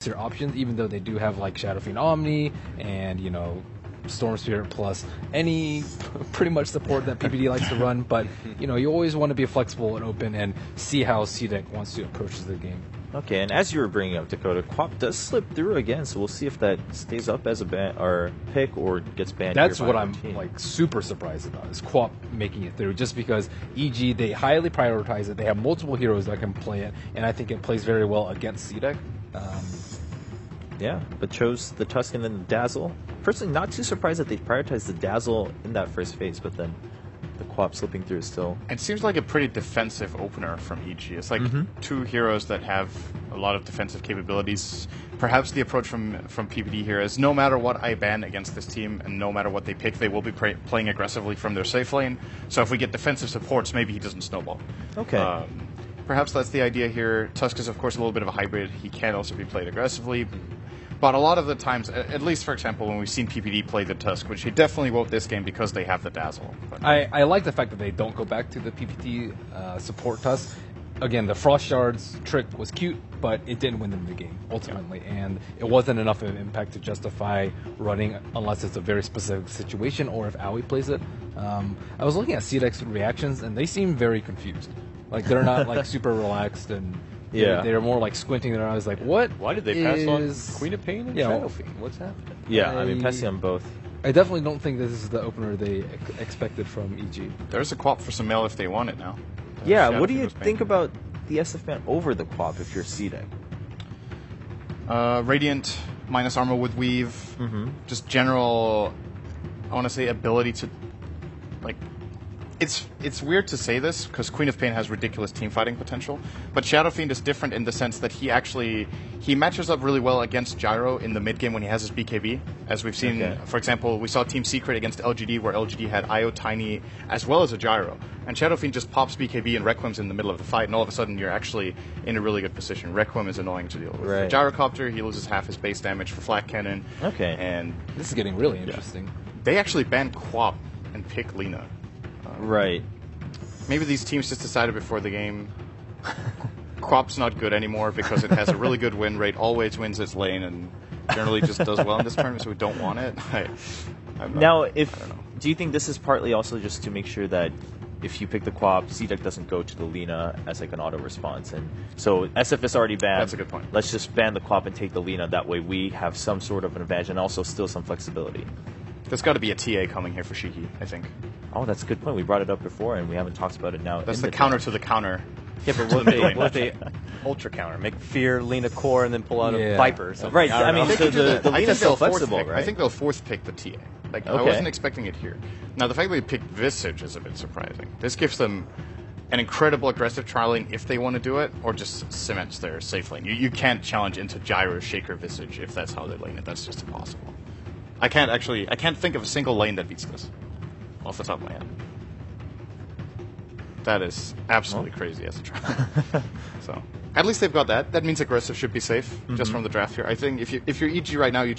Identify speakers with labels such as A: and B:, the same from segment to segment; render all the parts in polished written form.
A: tier options, even though they do have like Shadow Fiend Omni and, you know, Storm Spirit plus any pretty much support that PPD likes to run. But, you know, you always want to be flexible and open and see how C-Deck wants to approach the game.
B: Okay, and as you were bringing up Dakota, Quap does slip through again, so we'll see if that stays up as a ban or pick or gets banned.
A: That's what I'm like super surprised about, is Quap making it through, just because EG, they highly prioritize it. They have multiple heroes that can play it, and I think it plays very well against C-Deck.
B: Yeah, but chose the Tuscan and the Dazzle. Personally, not too surprised that they prioritized the Dazzle in that first phase, but then the Quap slipping through still.
C: It seems like a pretty defensive opener from EG. It's like two heroes that have a lot of defensive capabilities. Perhaps the approach from PPD here is no matter what I ban against this team and no matter what they pick, they will be playing aggressively from their safe lane. So if we get defensive supports, maybe he doesn't snowball.
B: Okay.
C: Perhaps that's the idea here. Tusk is, of course, a little bit of a hybrid. He can also be played aggressively. But a lot of the times, at least for example, when we've seen PPD play the Tusk, which he definitely won't this game because they have the Dazzle. But
A: I like the fact that they don't go back to the PPT support Tusk. Again, the Frost Shards trick was cute, but it didn't win them the game, ultimately. Yeah. And it wasn't enough of an impact to justify running unless it's a very specific situation or if Aoi plays it. I was looking at C-Deck's reactions, and they seem very confused. Like, they're not, like, super relaxed, and they're more, like, squinting their eyes, like, what?
D: Why did they pass on Queen of Pain and Shadow Fiend? What's happening?
B: Yeah, I mean, passing on both.
A: I definitely don't think this is the opener they expected from EG.
C: There's a Quap for some mail if they want it now.
B: Yeah, what do you think about the SF ban over the Quap if you're C-Deck?
C: Radiant minus armor with weave. Just general, I want to say, ability to, like, it's weird to say this because Queen of Pain has ridiculous team fighting potential, but Shadow Fiend is different in the sense that he matches up really well against Gyro in the mid game when he has his BKB, as we've seen. For example, we saw Team Secret against LGD where LGD had IO, Tiny, as well as a Gyro, and Shadow Fiend just pops BKB and Requiem's in the middle of the fight, and all of a sudden you're actually in a really good position. Requiem is annoying to deal with.
B: Right.
C: The Gyrocopter, he loses half his base damage for Flak Cannon.
B: Okay.
C: And
A: this is getting really interesting.
C: They actually banned Quap and pick Lina.
B: Right.
C: Maybe these teams just decided before the game Quap's not good anymore because it has a really good win rate, always wins its lane, and generally just does well in this tournament, so we don't want it.
B: Do you think this is partly also just to make sure that if you pick the Quap, C-Deck doesn't go to the Lina as like an auto response, and so SF is already banned.
C: That's a good point.
B: Let's just ban the Quap and take the Lina. That way we have some sort of an advantage and also still some flexibility.
C: There's got to be a TA coming here for Shiki, I think.
B: Oh, that's a good point. We brought it up before, and we haven't talked about it now.
C: That's the counter to the counter.
D: Yeah, but what if they ultra counter? Make Fear, Lina Core, and then pull out a Viper or something.
B: Right, I mean, so the Lina's so flexible, right?
C: I think they'll fourth pick the TA. Like, I wasn't expecting it here. Now, the fact that they picked Visage is a bit surprising. This gives them an incredible aggressive trial lane if they want to do it, or just cements their safe lane. You can't challenge into Gyro, Shaker, Visage if that's how they lane it. That's just impossible. I can't think of a single lane that beats this off the top of my head. That is absolutely crazy as a trial. So at least they've got that. That means aggressive should be safe just from the draft here. I think if you're EG right now, you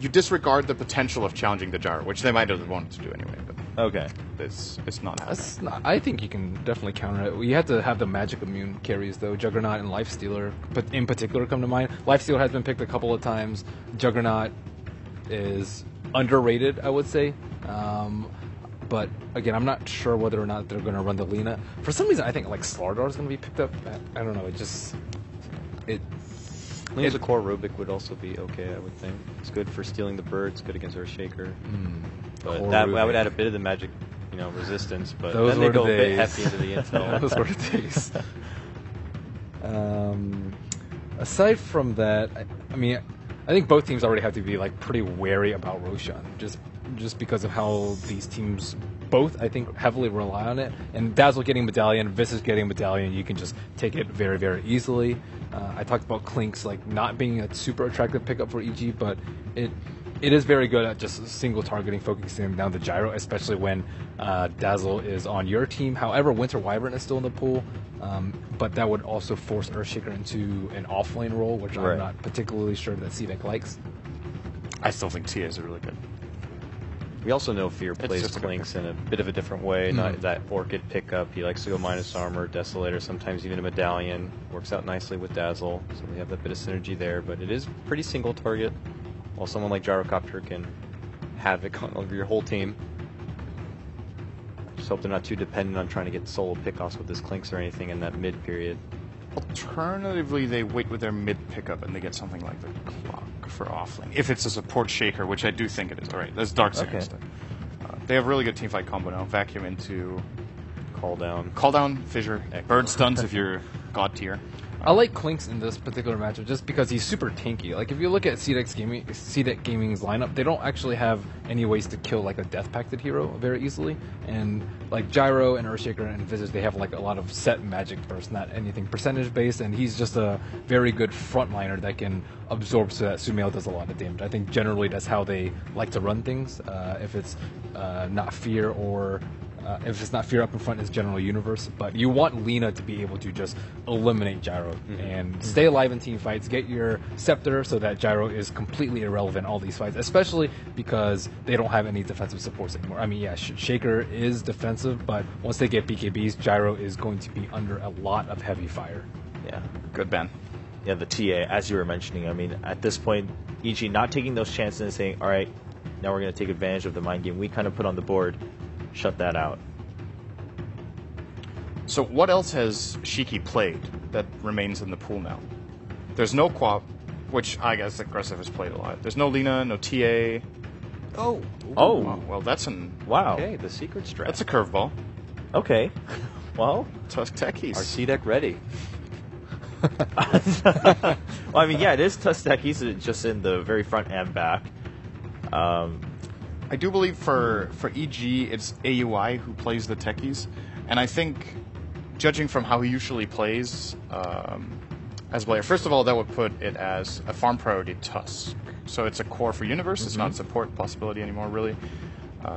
C: disregard the potential of challenging the Gyro, which they might have wanted to do anyway. But it's not happening.
A: I think you can definitely counter it. You have to have the magic immune carries though. Juggernaut and Lifestealer, but in particular, come to mind. Lifestealer has been picked a couple of times. Juggernaut is underrated, I would say. But again, I'm not sure whether or not they're going to run the Lina. For some reason, I think like Slardar is going to be picked up. I don't know.
D: Lina's a core Rubik would also be okay, I would think. It's good for stealing the birds, good against Earthshaker. But that I would add a bit of the magic, resistance. But
A: those
D: then they go
A: the
D: a bit hefty into the intel.
A: Those were the days. Aside from that, I think both teams already have to be like pretty wary about Roshan, just because of how these teams both, I think, heavily rely on it. And Dazzle getting Medallion, Visage getting Medallion, you can just take it very, very easily. I talked about Clink's like not being a super attractive pickup for EG, but it is very good at just single targeting, focusing down the Gyro, especially when Dazzle is on your team. However, Winter Wyvern is still in the pool, but that would also force Earthshaker into an offlane role, which I'm not particularly sure that C-Deck likes.
C: I still think TAs are really good.
D: We also know Fear plays
C: just a good
D: Clinks in a bit of a different way. Not that Orchid pickup. He likes to go minus armor, Desolator, sometimes even a Medallion. Works out nicely with Dazzle, so we have that bit of synergy there. But it is pretty single target, while someone like Gyrocopter can havoc on over your whole team. Just hope they're not too dependent on trying to get solo pickoffs with this Clinks or anything in that mid period.
C: Alternatively, they wait with their mid pickup and they get something like the Clock for offlane. If it's a support Shaker, which I do think it is. All right, that's Darkseer
B: Okay.
C: instead. They have really good teamfight combo now. Vacuum into
D: Call
C: down, Fissure, bird stuns if you're God tier.
A: I like Clinks in this particular matchup just because he's super tanky. Like, if you look at CDEC Gaming's lineup, they don't actually have any ways to kill, like, a Death Pacted hero very easily. And, like, Gyro and Earthshaker and Visage, they have, like, a lot of set magic bursts, not anything percentage-based, and he's just a very good frontliner that can absorb so that Sumail does a lot of damage. I think generally that's how they like to run things. If it's not Fear or... if it's not Fear up in front, it's general universe. But you want Lina to be able to just eliminate Gyro and stay alive in team fights. Get your Scepter so that Gyro is completely irrelevant in all these fights, especially because they don't have any defensive supports anymore. I mean, yeah, Shaker is defensive, but once they get BKBs, Gyro is going to be under a lot of heavy fire.
B: Yeah.
C: Good ban.
B: Yeah, the TA, as you were mentioning, I mean, at this point, EG not taking those chances and saying, all right, now we're going to take advantage of the mind game we kind of put on the board, shut that out.
C: So what else has Shiki played that remains in the pool now? There's no Quap, which I guess Aggressive has played a lot. There's no Lina, no TA.
B: Oh.
C: Well, that's
B: Wow.
D: Okay, the secret strat.
C: that's a curveball.
B: Okay. Well,
C: Tusk Techies.
D: Our C-Deck ready.
B: well, I mean, yeah, it is Tusteki's just in the very front and back.
C: I do believe for EG, it's AUI who plays the techies, and I think, judging from how he usually plays as a player, first of all, that would put it as a farm priority Tusk. So it's a core for Universe, it's not a support possibility anymore, really.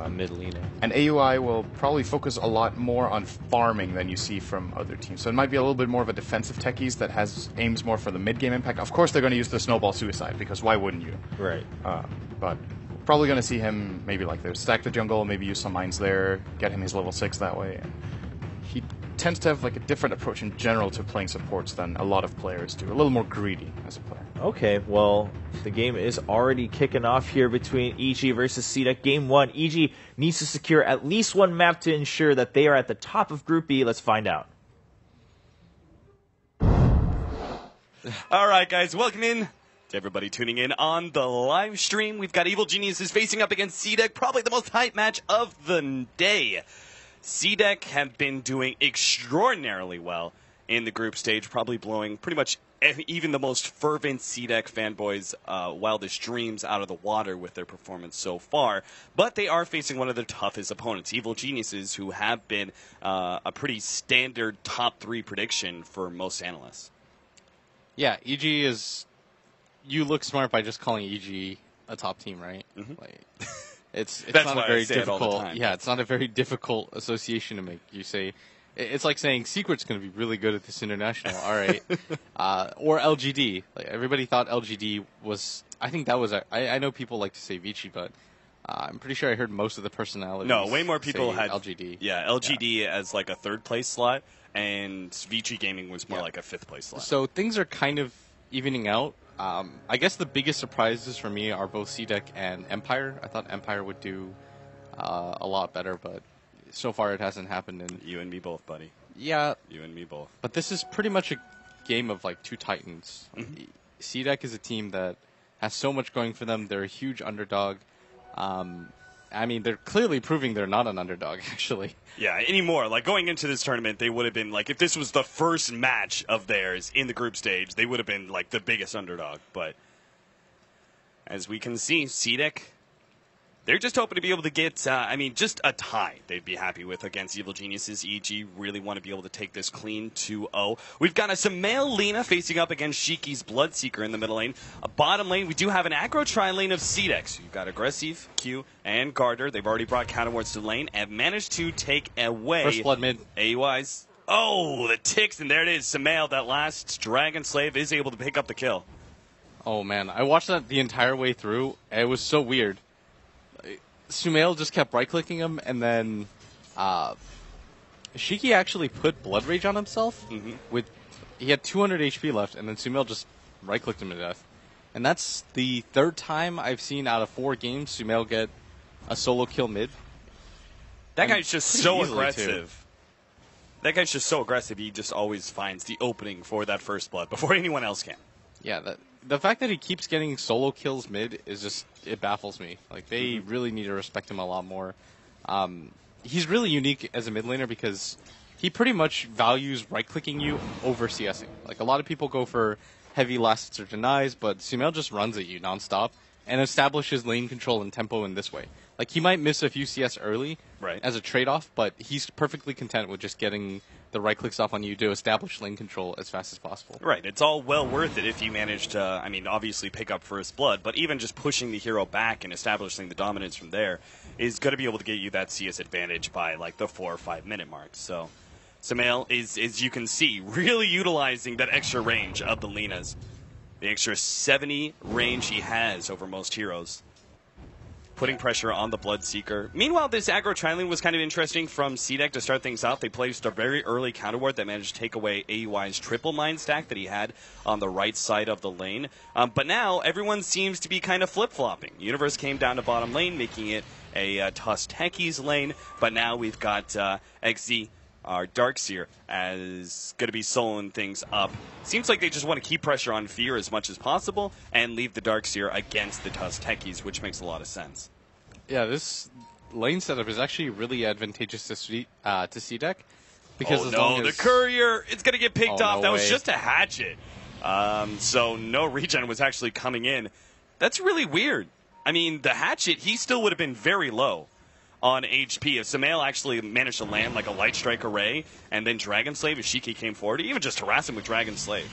D: Mid-Lina.
C: And AUI will probably focus a lot more on farming than you see from other teams. So it might be a little bit more of a defensive techies that aims more for the mid-game impact. Of course, they're going to use the Snowball Suicide, because why wouldn't you?
B: Right.
C: But probably going to see him maybe like there, stack the jungle, maybe use some mines there, get him his level 6 that way. And he tends to have like a different approach in general to playing supports than a lot of players do. A little more greedy as a player.
B: Okay, well, the game is already kicking off here between EG versus CDEC. Game 1, EG needs to secure at least one map to ensure that they are at the top of Group B. Let's find out.
E: All right, guys, welcome in to everybody tuning in on the live stream. We've got Evil Geniuses facing up against CDEC, probably the most hype match of the day. CDEC have been doing extraordinarily well in the group stage, probably blowing pretty much even the most fervent CDEC fanboys' wildest dreams out of the water with their performance so far. But they are facing one of their toughest opponents, Evil Geniuses, who have been a pretty standard top 3 prediction for most analysts.
F: Yeah, EG is... You look smart by just calling EG a top team, right?
E: Mm-hmm.
F: Like, it's
E: That's
F: not
E: why
F: a very
E: I say it all the
F: difficult.
E: time.
F: Yeah, it's not a very difficult association to make. You say it's like saying Secret's going to be really good at this international. All right, or LGD. Like everybody thought LGD was. I think that was. I know people like to say Vici, but I'm pretty sure I heard most of the personalities.
E: No, way more people
F: say
E: had
F: LGD.
E: Yeah, LGD as like a 3rd place slot, and Vici Gaming was more
F: Yeah.
E: like a 5th place slot.
F: So things are kind of evening out. I guess the biggest surprises for me are both CDEC and Empire. I thought Empire would do a lot better, but so far it hasn't happened. And
E: You and me both, buddy.
F: yeah,
E: You and me both.
F: but this is pretty much a game of like two titans. CDEC is a team that has so much going for them. They're a huge underdog. I mean, they're clearly proving they're not an underdog, actually.
E: Yeah, anymore. Like, going into this tournament, they would have been, like, if this was the first match of theirs in the group stage, they would have been, like, the biggest underdog. But as we can see, CDEC, they're just hoping to be able to get, just a tie they'd be happy with against Evil Geniuses. EG really want to be able to take this clean 2-0. We've got a Sumail Lina facing up against Shiki's Bloodseeker in the middle lane. A bottom lane, we do have an aggro tri-lane of CDEC. So you've got Aggressive, Q, and Garter. They've already brought counterwards to the lane and managed to take away
F: First blood mid.
E: AUI's. Oh, the ticks, and there it is. Sumail, that last Dragon Slave, is able to pick up the kill.
F: Oh man, I watched that the entire way through. It was so weird. Sumail just kept right-clicking him, and then Shiki actually put Blood Rage on himself. He had 200 HP left, and then Sumail just right-clicked him to death. And that's the third time I've seen out of 4 games Sumail get a solo kill mid.
E: That guy's just so
F: easily,
E: aggressive. That guy's just so aggressive. He just always finds the opening for that first blood before anyone else can.
F: Yeah, the fact that he keeps getting solo kills mid is just, it baffles me. Like, they really need to respect him a lot more. He's really unique as a mid laner because he pretty much values right-clicking you over CSing. Like, a lot of people go for heavy last hits or denies, but Sumail just runs at you nonstop and establishes lane control and tempo in this way. Like, he might miss a few CS early as a trade-off, but he's perfectly content with just getting the right clicks off on you to establish lane control as fast as possible.
E: Right. It's all well worth it if you manage to, I mean, obviously pick up first blood, but even just pushing the hero back and establishing the dominance from there is going to be able to get you that CS advantage by, like, the 4 or 5 minute mark. So Sumail is, as you can see, really utilizing that extra range of the Linas. The extra 70 range he has over most heroes. Putting pressure on the Bloodseeker. Meanwhile, this aggro trialing was kind of interesting from CDEC to start things off. They placed a very early counter ward that managed to take away AUI's triple mine stack that he had on the right side of the lane. But now, everyone seems to be kind of flip-flopping. Universe came down to bottom lane, making it a Tusk Techies lane. But now we've got XZ, our Darkseer, as going to be soloing things up. Seems like they just want to keep pressure on Fear as much as possible and leave the Darkseer against the Tusk Techies, which makes a lot of sense.
F: Yeah, this lane setup is actually really advantageous to CDEC. Because
E: oh
F: as
E: no,
F: long
E: the
F: as...
E: courier! It's going to get picked off.
F: No
E: that was
F: way.
E: just a hatchet. So no regen was actually coming in. That's really weird. I mean, the hatchet, he still would have been very low on HP. If Sumail actually managed to land like a Light Strike array and then Dragon Slave, if Shiki came forward, even just harass him with Dragon Slave.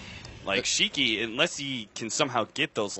E: Like, Shiki, unless he can somehow get those